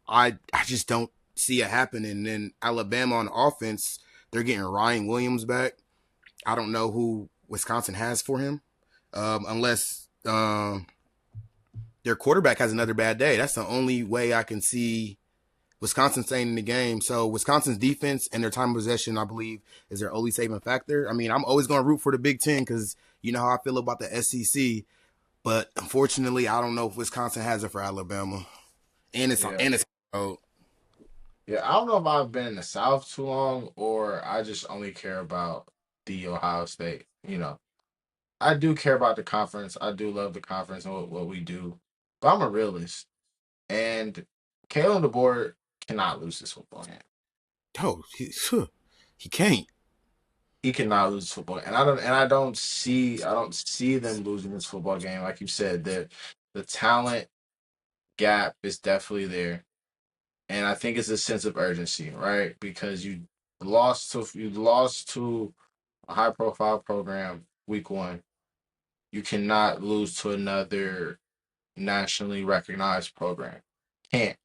I just don't see it happening. And then Alabama on offense, they're getting Ryan Williams back. I don't know who Wisconsin has for him, unless their quarterback has another bad day. That's the only way I can see Wisconsin staying in the game. So Wisconsin's defense and their time of possession, I believe, is their only saving factor. I mean, I'm always going to root for the Big Ten because you know how I feel about the SEC. But unfortunately, I don't know if Wisconsin has it for Alabama, Yeah. and it's road. Yeah, I don't know if I've been in the South too long or I just only care about the Ohio State. I do care about the conference. I do love the conference and what we do. But I'm a realist. And Kalen DeBoer cannot lose this football game. Oh, he can't. He cannot lose this football. And I don't see them losing this football game. Like you said, the talent gap is definitely there. And I think it's a sense of urgency, right? Because you lost to a high profile program week one. You cannot lose to another nationally recognized program. Can't.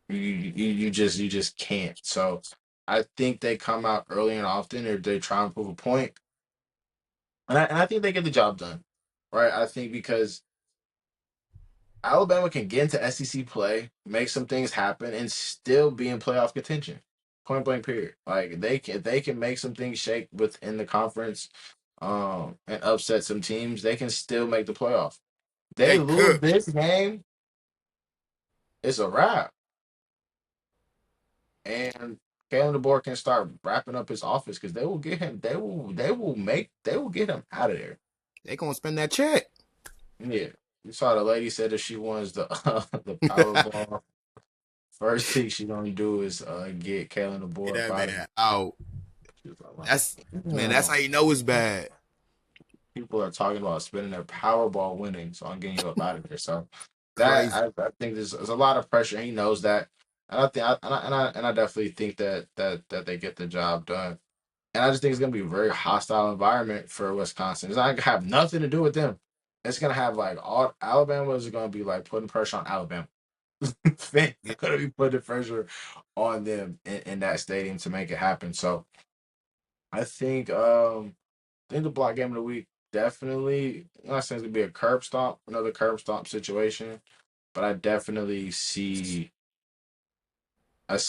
You just can't. So I think they come out early and often, or they try and prove a point, and I think they get the job done, right? I think because Alabama can get into SEC play, make some things happen, and still be in playoff contention. Point blank. Period. Like they can make some things shake within the conference, and upset some teams. They can still make the playoff. They They lose could. this game, it's a wrap. And Kalen DeBoer can start wrapping up his office because they will get him. They will get him out of there. They gonna spend that check. Yeah, you saw the lady said that she wants the the Powerball. First thing she gonna do is get Kalen Get DeBoer up that out of man out. She was like, That's man. That's "Damn." how you know it's bad. People are talking about spending their Powerball winning, so I'm getting you up out of there. So that Crazy. I think there's a lot of pressure. He knows that, and I think I definitely think that they get the job done. And I just think it's going to be a very hostile environment for Wisconsin. It's not going to have nothing to do with them. It's going to have like all Alabama is going to be like putting pressure on Alabama. Fans Yeah, are going to be putting pressure on them in that stadium to make it happen. So I think the block game of the week definitely. I'm not saying it's going to be a curb stomp, another curb stomp situation, but I see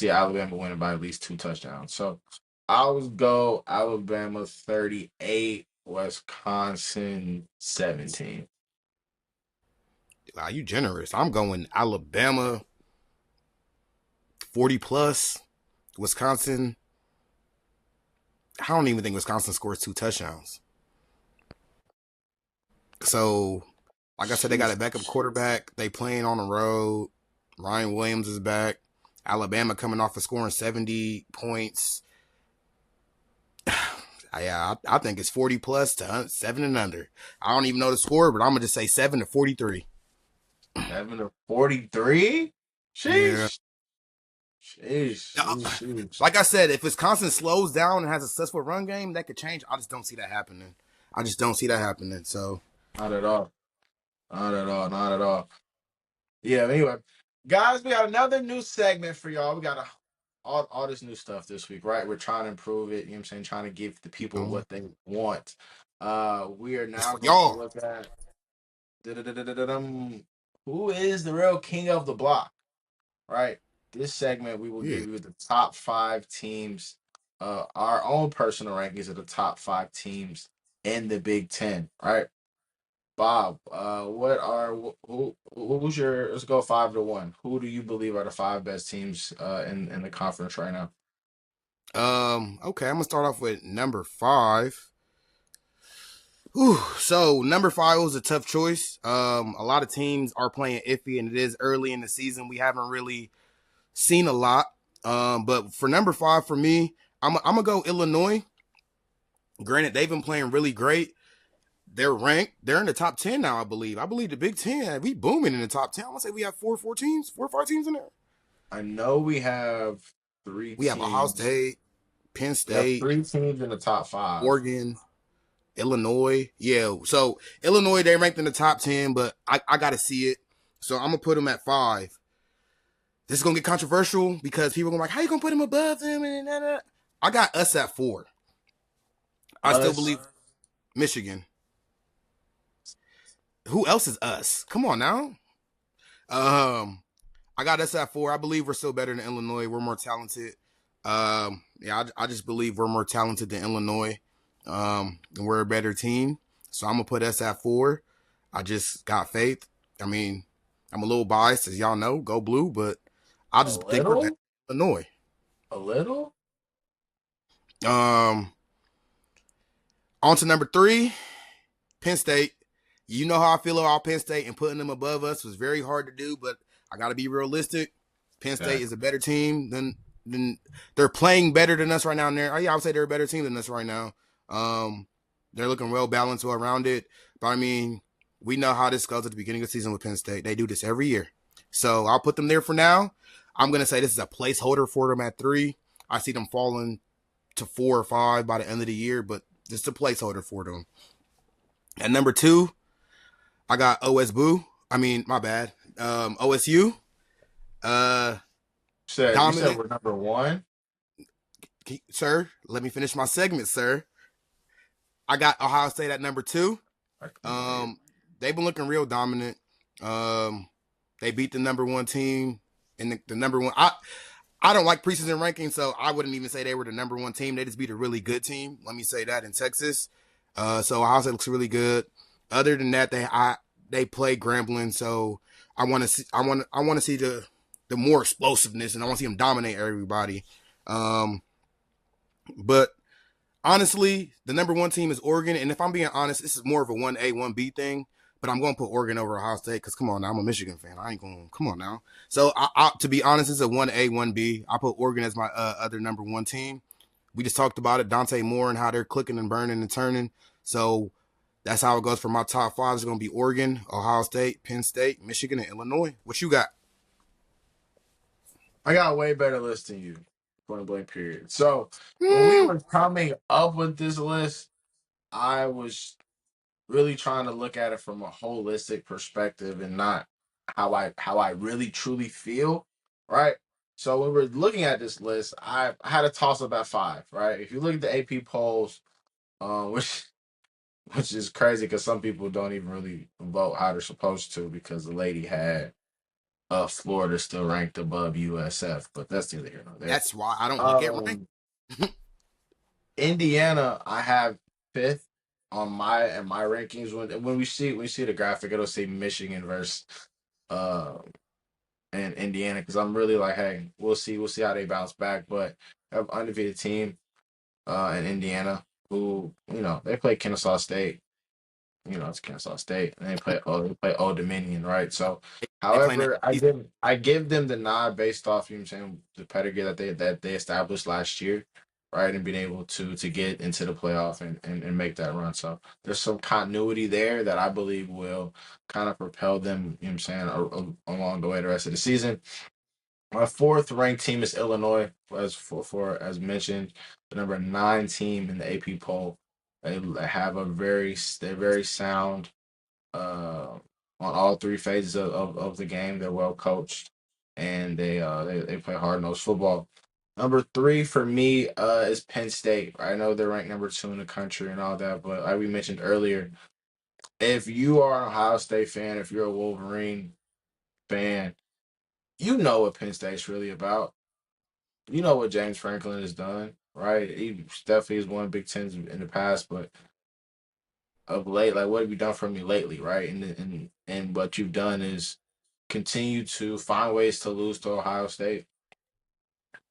Alabama winning by at least 2 touchdowns. So I would go Alabama 38, Wisconsin 17. wow, you generous. I'm going Alabama 40 plus. Wisconsin. I don't even think Wisconsin scores 2 touchdowns. So, like I said, they got a Sheesh. backup quarterback. They playing on the road. Ryan Williams is back. Alabama coming off of scoring 70 points. Yeah, I think it's 40 plus to 7 and under. I don't even know the score, but I'm gonna just say 7-43. 7-43? Yeah. Sheesh. Sheesh. Sheesh. Sheesh. Like I said, if Wisconsin slows down and has a successful run game, that could change. I just don't see that happening. I just don't see that happening. So Not at all. Not at all. Not at all. Yeah, anyway. Guys, we got another new segment for y'all. We got all this new stuff this week, right? We're trying to improve it, you know what I'm saying? Trying to give the people what they want. We are it's now for going to y'all. look at da-da-da-da-da-dum. Who is the real king of the block, right? This segment, we will Yeah. give you the top 5 teams, our own personal rankings of the top 5 teams in the Big Ten, right? Bob, who's your, let's go 5-1. Who do you believe are the 5 best teams in the conference right now? Okay, I'm gonna start off with number 5. Whew. So number 5 was a tough choice. A lot of teams are playing iffy, and it is early in the season. We haven't really seen a lot. But for number 5 for me, I'm gonna go Illinois. Granted, they've been playing really great. They're ranked. They're in the top 10 now, I believe. I believe the Big Ten, we booming in the top 10. I want to say we have four or five teams in there. I know we have three We have Ohio teams. State, Penn We have State, three teams in the top five. Oregon, Illinois. Yeah. So Illinois, they're ranked in the top 10, but I got to see it. So I'm going to put them at 5. This is going to get controversial because people are going to be like, how you going to put them above them? And I got us at 4. I still Us, believe Michigan. Who else is us? Come on now. I got us at 4. I believe we're still better than Illinois. We're more talented. Yeah, I just believe we're more talented than Illinois. And we're a better team. So I'm gonna put us at 4. I just got faith. I mean, I'm a little biased, as y'all know, go blue, but I a just think we're better little, than Illinois. a little. Um, on to number 3, Penn State. You know how I feel about Penn State, and putting them above us was very hard to do, but I got to be realistic. Penn State Okay. is a better team than they're playing better than us right now. And yeah, I would say they're a better team than us right now. They're looking well balanced, well rounded. But I mean, we know how this goes at the beginning of the season with Penn State. They do this every year. So I'll put them there for now. I'm gonna say this is a placeholder for them at 3. I see them falling to 4 or 5 by the end of the year, but just a placeholder for them. At number 2, I got OSBU. I mean, my bad. OSU. Uh, You said Dominant. we're number one. Sir, let me finish my segment, sir. I got Ohio State at number 2. I can believe it. Um, they've been looking real dominant. Um, they beat the number 1 team and the number 1. I don't like preseason rankings, so I wouldn't even say they were the number 1 team. They just beat a really good team. Let me say that in Texas. So Ohio State looks really good. Other than that, they play Grambling, so I want to see the more explosiveness, and I want to see them dominate everybody. But honestly, the number 1 team is Oregon, and if I'm being honest, this is more of a 1A 1B thing. But I'm going to put Oregon over Ohio State because come on now, I'm a Michigan fan. I ain't going. Come on now. So to be honest, it's a 1A 1B. I put Oregon as my other number 1 team. We just talked about it, Dante Moore and how they're clicking and burning and turning. So that's how it goes for my top 5. It's going to be Oregon, Ohio State, Penn State, Michigan, and Illinois. What you got? I got a way better list than you. Point blank. Period. So when we Hmm. were coming up with this list, I was really trying to look at it from a holistic perspective and not how I really truly feel, right? So when we're looking at this list, I had a toss up at 5, right? If you look at the AP polls, which which is crazy because some people don't even really vote how they're supposed to because the lady had Florida still ranked above USF, but that's neither here nor there. That's why I don't look at rank. Um, Indiana, I have fifth on my rankings. When we see the graphic, it'll say Michigan versus uh and Indiana because I'm really like, hey, we'll see how they bounce back. But I have undefeated team in Indiana who they play Kennesaw State. It's Kennesaw State, and they play Old Dominion, right? So, They playing that however, I East. give I give them the nod based off, you know what I'm saying, the pedigree that they established last year, right, and being able to get into the playoff and make that run. So there's some continuity there that I believe will kind of propel them, you know what I'm saying, along the way the rest of the season. My fourth ranked team is Illinois, as mentioned, the number 9 team in the AP poll. They have they're very sound on all 3 phases of the game. They're well coached and they play hard nosed football. Number 3 for me is Penn State. I know they're ranked number 2 in the country and all that, but like we mentioned earlier, if you are an Ohio State fan, if you're a Wolverine fan, you know what Penn State's really about. You know what James Franklin has done, right? He definitely has won Big Tens in the past, but of late, like what have you done for me lately, right? And what you've done is continue to find ways to lose to Ohio State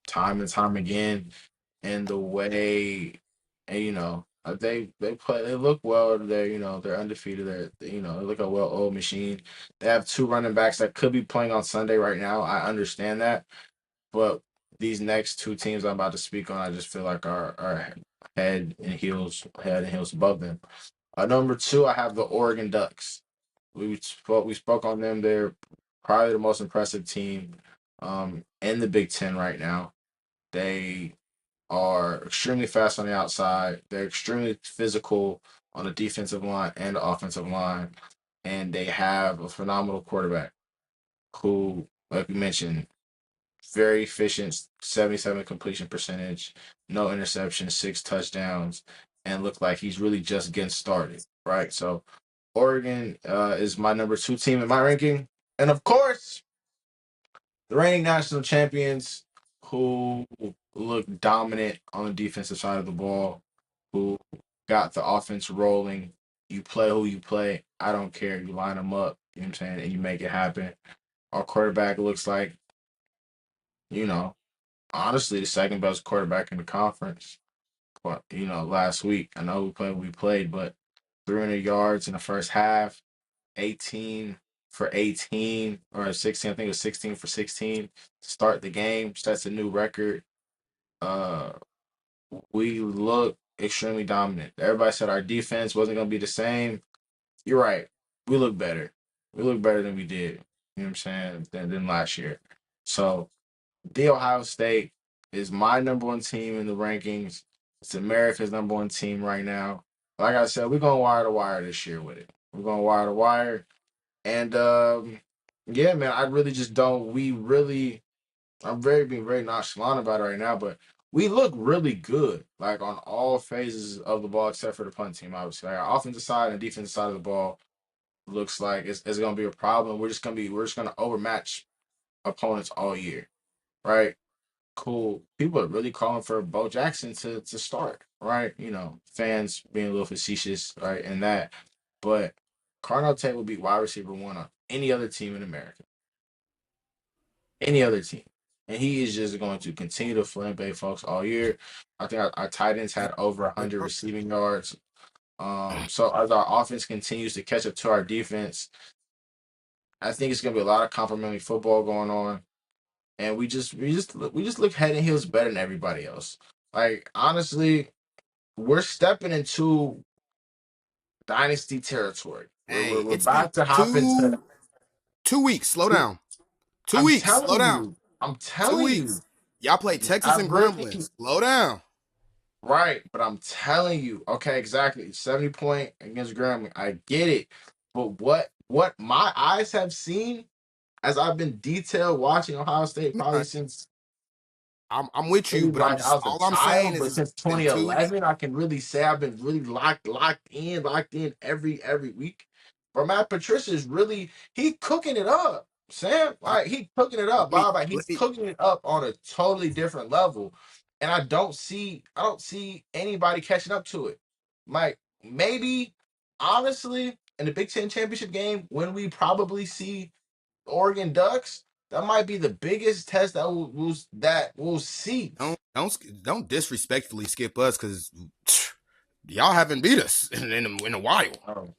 time and time again, and the way, and, They look well. They're undefeated. They look a well oiled machine. They have two running backs that could be playing on Sunday right now. I understand that, but these next two teams I'm about to speak on, I just feel like are head and heels above them. Number two, I have the Oregon Ducks. We spoke on them. They're probably the most impressive team in the Big Ten right now. They are extremely fast on the outside. They're extremely physical on the defensive line and the offensive line, and they have a phenomenal quarterback who, like we mentioned, very efficient, 77 completion percentage, no interceptions, 6 touchdowns, and look like he's really just getting started, right? So Oregon is my number two team in my ranking. And of course, the reigning national champions who look dominant on the defensive side of the ball, who got the offense rolling. You play who you play. I don't care. You line them up, you know what I'm saying, and you make it happen. Our quarterback looks like, you know, honestly, the second best quarterback in the conference. But, last week, I know we played, but 300 yards in the first half, 18 for 18 or 16. I think it was 16 for 16 to start the game. Sets a new record. Uh, we look extremely dominant. Everybody said our defense wasn't going to be the same. You're right. We look better. We look better than we did. You know what I'm saying? Than last year. So the Ohio State is my number one team in the rankings. It's America's number one team right now. Like I said, we're going wire to wire this year with it. We're going wire to wire. And yeah, man, I really just don't. I'm being very nonchalant about it right now, but we look really good, like on all phases of the ball, except for the punt team, obviously. Like our offensive side and defensive side of the ball looks like it's gonna be a problem. We're just gonna overmatch opponents all year, right? Cool. People are really calling for Bo Jackson to start, right? Fans being a little facetious, right, and that. But Carnell Tate will be wide receiver one on any other team in America, any other team. And he is just going to continue to flambe folks all year. I think our tight ends had over 100 receiving yards. So as our offense continues to catch up to our defense, I think it's going to be a lot of complimentary football going on, and we just look head and heels better than everybody else. Like honestly, we're stepping into dynasty territory. We're Hey, we're, we're it's been about to hop into. 2 weeks. Slow down. Two I'm weeks. Slow telling down. you. I'm Two telling you. weeks. Y'all play Texas I and Grambling. really Slow down. Right, but I'm telling you, okay, exactly. 70 point against Grambling. I get it. But what my eyes have seen as I've been detailed watching Ohio State I'm probably not. since I'm with you, maybe but I'm like I just was a all I'm saying child, is but it's since been 2 weeks. 2011, I can really say I've been really locked in every week. But Matt Patricia is really he cooking it up, Sam. I, Like he cooking it let up, me Bob. Like let he's me cooking it up on a totally different level, and I don't see anybody catching up to it. Like maybe honestly, in the Big Ten championship game, when we probably see Oregon Ducks, that might be the biggest test that we'll see. don't disrespectfully skip us because y'all haven't beat us in a while. Um,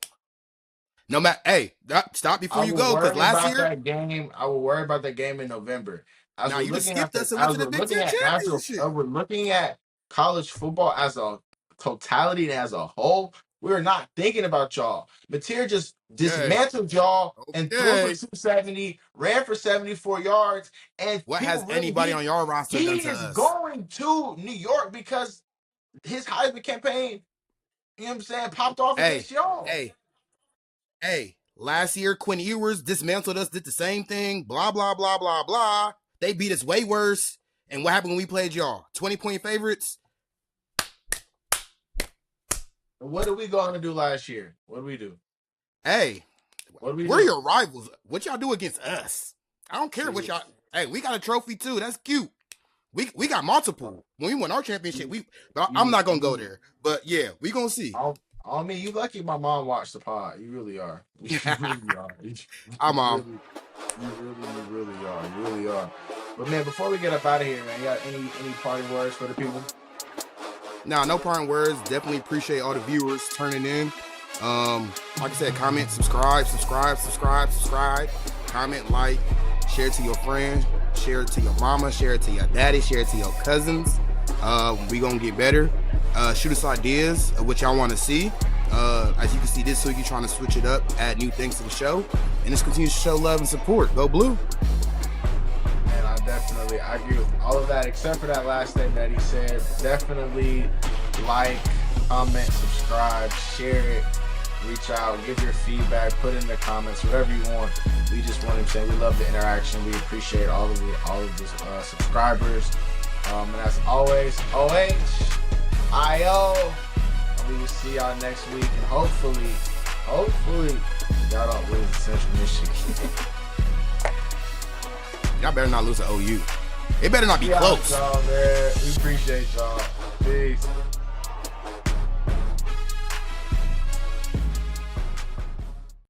No matter. Hey, stop before I you will go because worry last about year, that game. I will worry about that game in November. As now we're you just looking at skipped the, us and went as to the we're Big looking Ten at natural, championship. we're looking at college football as a totality and as a whole. We're not thinking about y'all. Mateer just Okay, dismantled y'all and threw for okay. 270, ran for 74 yards, and What people has really anybody on your roster he done to is us? going to New York because his Heisman campaign, you know what I'm saying, popped off Hey, against y'all. hey, hey. Last year, Quinn Ewers dismantled us, did the same thing. Blah blah blah blah blah. They beat us way worse. And what happened when we played y'all? 20-point favorites. What are we going to do last year? What do we do? Hey, What do we we're do? your rivals. What y'all do against us? I don't care what See, y'all. Hey, we got a trophy too. That's cute. We got multiple. When we won our championship, you, but I'm you, not gonna go you, there. But yeah, we gonna see. on me, you lucky my mom watched the pod. You really are. You really are. I'm You really are. You really are. But man, before we get up out of here, man, you got any party words for the people? Now, no parting words. Definitely appreciate all the viewers turning in. Like I said, comment, subscribe. Comment, like, share it to your friends, share it to your mama, share it to your daddy, share it to your cousins. We gonna get better. Shoot us ideas of what y'all want to see. As you can see, this week you're trying to switch it up, add new things to the show, and just continue to show love and support. Go Blue. And I agree with all of that, except for that last thing that he said. Definitely like, comment, subscribe, share it, reach out, give your feedback, put in the comments, whatever you want. We just want to say we love the interaction. We appreciate all of the subscribers. And as always, OHIO. We will see y'all next week, and hopefully, y'all don't lose to Central Michigan. Y'all better not lose to OU. It better not be close. Y'all, man. We appreciate y'all. Peace.